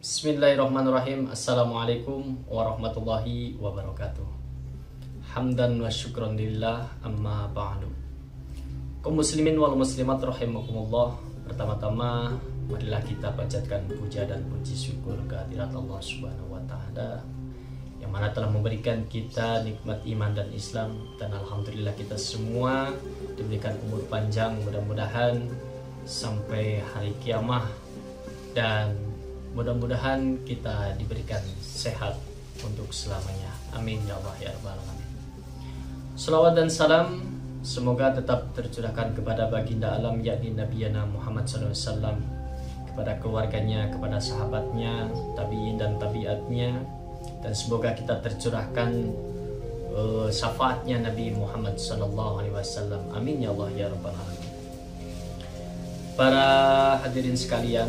Bismillahirrahmanirrahim. Assalamualaikum warahmatullahi wabarakatuh. Hamdan wa syukran lillah, amma ba'du. Kaum muslimin wal muslimat rahimakumullah. Pertama-tama marilah kita panjatkan puja dan puji syukur kehadirat Allah Subhanahu wa taala yang mana telah memberikan kita nikmat iman dan Islam, dan alhamdulillah kita semua diberikan umur panjang, mudah-mudahan sampai hari kiamah, dan mudah-mudahan kita diberikan sehat untuk selamanya. Amin ya Allah ya Rabbal alamin. Salawat dan salam semoga tetap tercurahkan kepada baginda alam yakni Nabi Muhammad SAW, kepada keluarganya, kepada sahabatnya, tabi'in dan tabi'atnya, dan semoga kita tercurahkan syafaatnya Nabi Muhammad SAW. Amin ya Allah ya Rabbal alamin. Para hadirin sekalian,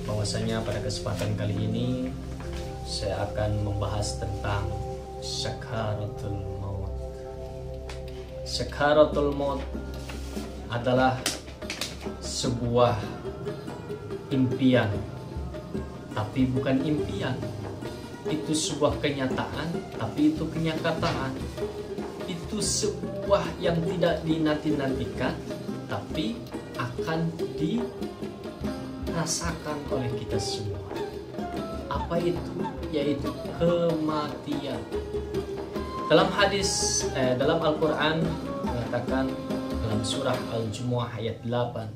bahwasanya pada kesempatan kali ini saya akan membahas tentang sakaratul maut. Sakaratul maut adalah sebuah impian, tapi bukan impian. Itu sebuah kenyataan, tapi itu kenyataan. Itu sebuah yang tidak dinanti-nantikan, tapi akan dirasakan oleh kita semua. Apa itu? Yaitu kematian. Dalam hadis, dalam Al-Quran mengatakan dalam surah Al-Jumu'ah ayat 8,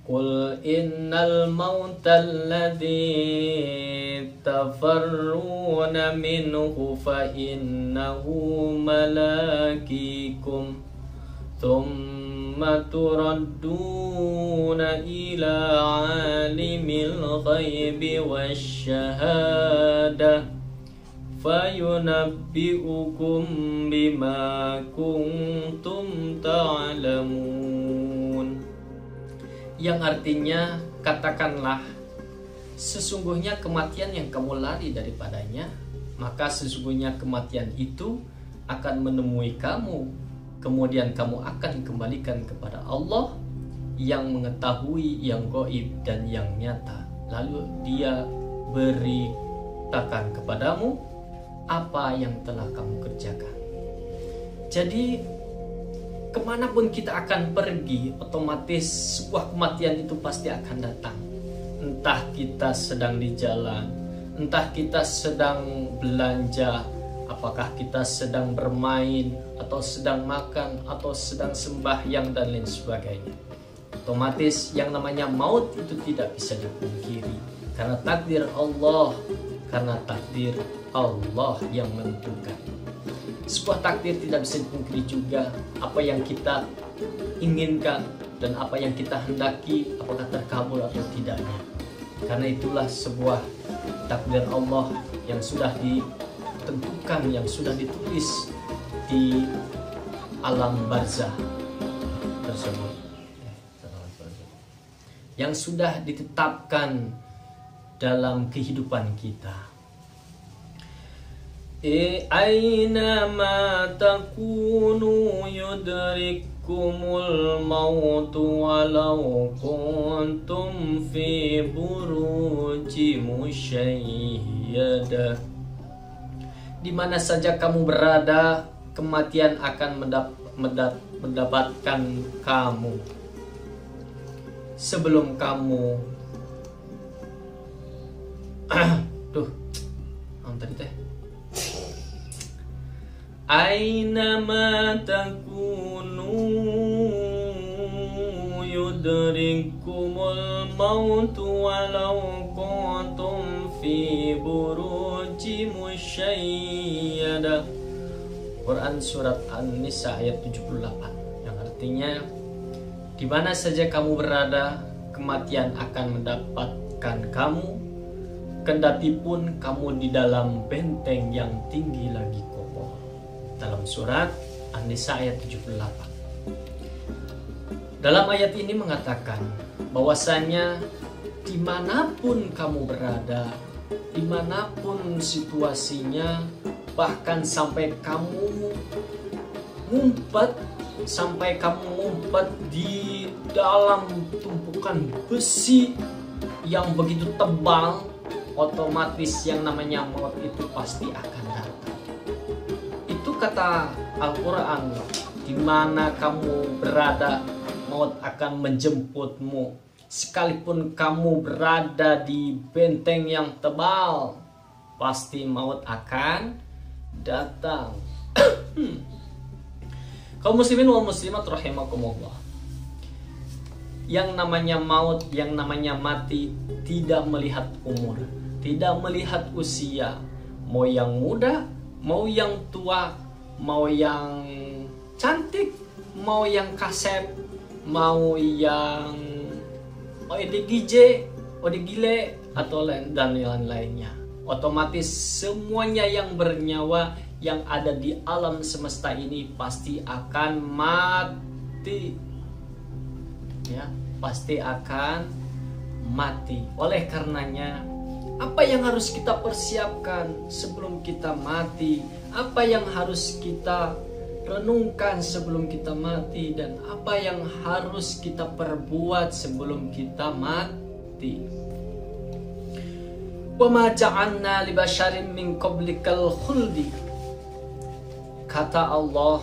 Qul innal mautal ladzi tafarruna minhu fa innahu malakikum thumma turadduna ila alimil ghaibi wasyahada fayunabbi'ukum bima kuntum ta'lamun. Yang artinya, katakanlah, sesungguhnya kematian yang kamu lari daripadanya, maka sesungguhnya kematian itu akan menemui kamu. Kemudian kamu akan kembalikan kepada Allah yang mengetahui yang gaib dan yang nyata. Lalu dia beritakan kepadamu apa yang telah kamu kerjakan. Jadi kemanapun kita akan pergi, otomatis sebuah kematian itu pasti akan datang. Entah kita sedang di jalan, entah kita sedang belanja, apakah kita sedang bermain, atau sedang makan, atau sedang sembahyang, dan lain sebagainya. Otomatis yang namanya maut itu tidak bisa dipungkiri, karena takdir Allah, yang menentukan. Sebuah takdir tidak bisa dipungkiri juga. Apa yang kita inginkan dan apa yang kita hendaki, apakah terkabul atau tidaknya. Karena itulah sebuah takdir Allah yang sudah ditentukan, yang sudah ditulis di alam barzah tersebut, yang sudah ditetapkan dalam kehidupan kita. Aina ma takunu yudrikumul mautu walau kuntum fi buruji musyayyada. Di mana saja kamu berada, kematian akan mendapatkan kamu. Sebelum kamu tadi teh aina ma takunu yudrikumul mautu walau kuntum fi buruji musyayyada. Quran surat An-Nisa ayat 78, yang artinya di mana saja kamu berada, kematian akan mendapatkan kamu, kendati pun kamu di dalam benteng yang tinggi lagi kokoh. Dalam surat An-Nisa ayat 78. Dalam ayat ini mengatakan bahwasanya dimanapun kamu berada, dimanapun situasinya, bahkan sampai kamu ngumpet di dalam tumpukan besi yang begitu tebal, otomatis yang namanya maut itu pasti akan datang. Itu kata Al-Quran. Di mana kamu berada, maut akan menjemputmu. Sekalipun kamu berada di benteng yang tebal, pasti maut akan datang. Kaum muslimin wal muslimat rahimakumullah. Yang namanya maut, yang namanya mati, tidak melihat umur, tidak melihat usia. Mau yang muda, mau yang tua, mau yang cantik, mau yang kasep, mau yang ODGJ, ODGile, atau dan lain-lainnya. Otomatis semuanya yang bernyawa yang ada di alam semesta ini pasti akan mati. Ya, pasti akan mati. Oleh karenanya, apa yang harus kita persiapkan sebelum kita mati? Apa yang harus kita renungkan sebelum kita mati? Dan apa yang harus kita perbuat sebelum kita mati? Wa ma ja'alna li basharin min qablikal khuldi. Kata Allah,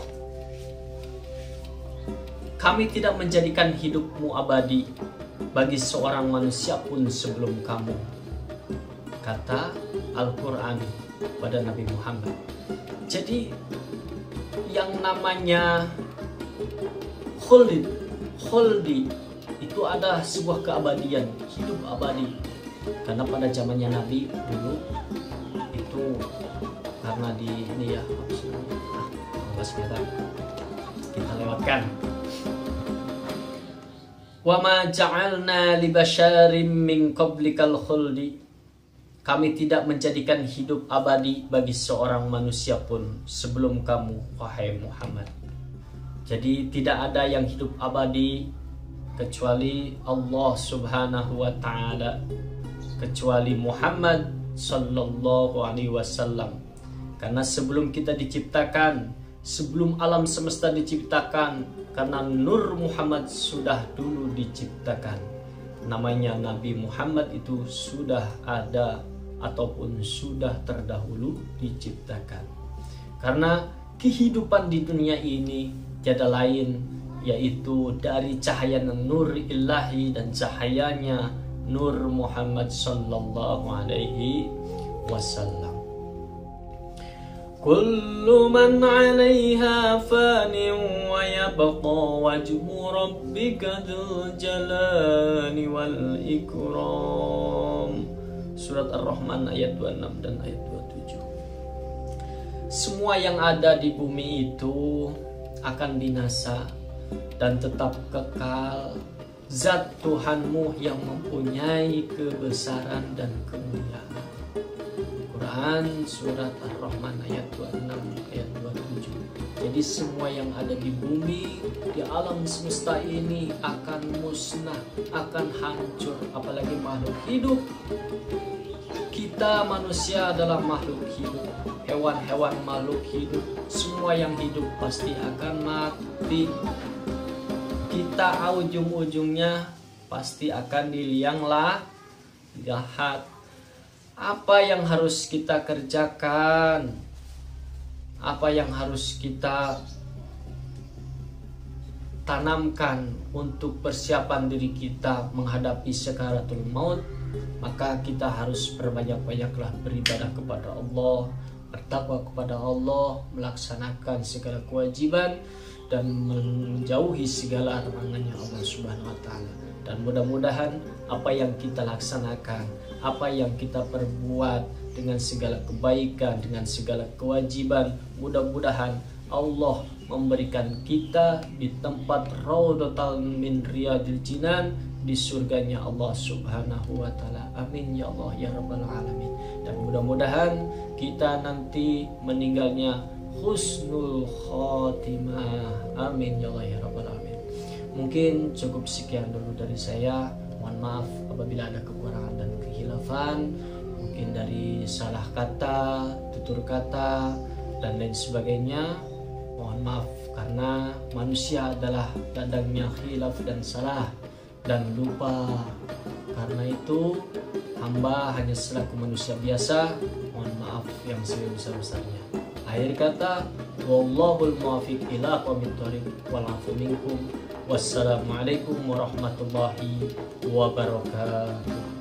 kami tidak menjadikan hidupmu abadi bagi seorang manusia pun sebelum kamu. Kata Al-Quran pada Nabi Muhammad. Jadi yang namanya khuldi itu ada sebuah keabadian, hidup abadi. Karena pada zamannya Nabi dulu itu karena di ini ya, kita lewatkan. Wa ma ja'alna li basyarin min qablikal khuldi. Kami tidak menjadikan hidup abadi bagi seorang manusia pun sebelum kamu, wahai Muhammad. Jadi tidak ada yang hidup abadi kecuali Allah Subhanahu wa taala, kecuali Muhammad sallallahu alaihi wasallam. Karena sebelum kita diciptakan, sebelum alam semesta diciptakan, karena Nur Muhammad sudah dulu diciptakan. Namanya Nabi Muhammad itu sudah ada ataupun sudah terdahulu diciptakan. Karena kehidupan di dunia ini tiada lain yaitu dari cahaya Nur Ilahi dan cahayanya Nur Muhammad sallallahu alaihi wasallam. Kullu man 'alaiha fanin wa yabqa wajhu rabbika dzul jalali wal ikram. Surat Ar-Rahman ayat 26 dan ayat 27. Semua yang ada di bumi itu akan binasa dan tetap kekal. Zat Tuhanmu yang mempunyai kebesaran dan kemuliaan. Quran surat Ar-Rahman ayat 26 ayat 27. Jadi semua yang ada di bumi, di alam semesta ini akan musnah, akan hancur, apalagi makhluk hidup. Kita manusia adalah makhluk hidup, hewan-hewan makhluk hidup, semua yang hidup pasti akan mati. Kita ujung-ujungnya pasti akan diliang lahat. Apa yang harus kita kerjakan? Apa yang harus kita tanamkan untuk persiapan diri kita menghadapi sakaratul maut? Maka kita harus berbanyak-banyaklah beribadah kepada Allah, bertakwa kepada Allah, melaksanakan segala kewajiban dan menjauhi segala larangannya Allah Subhanahu wa taala. Dan mudah-mudahan apa yang kita laksanakan, apa yang kita perbuat dengan segala kebaikan, dengan segala kewajiban, mudah-mudahan Allah memberikan kita di tempat raudhatal min riyadil jinan, di surganya Allah Subhanahu wa taala. Amin ya Allah ya rabbal alamin. Dan mudah-mudahan kita nanti meninggalnya husnul khotimah. Amin ya Allah ya rabbal alamin. Mungkin cukup sekian dulu dari saya. Mohon maaf apabila ada kekurangan dan kehilafan, mungkin dari salah kata, tutur kata dan lain sebagainya. Mohon maaf karena manusia adalah ladangnya khilaf dan salah dan lupa. Karena itu Hamba hanya selaku manusia biasa, mohon maaf yang sebesar-besarnya. Akhir kata, wallahul muwaffiq ila aqwamit thoriq wal 'afu minkum. Wassalamualaikum warahmatullahi wabarakatuh.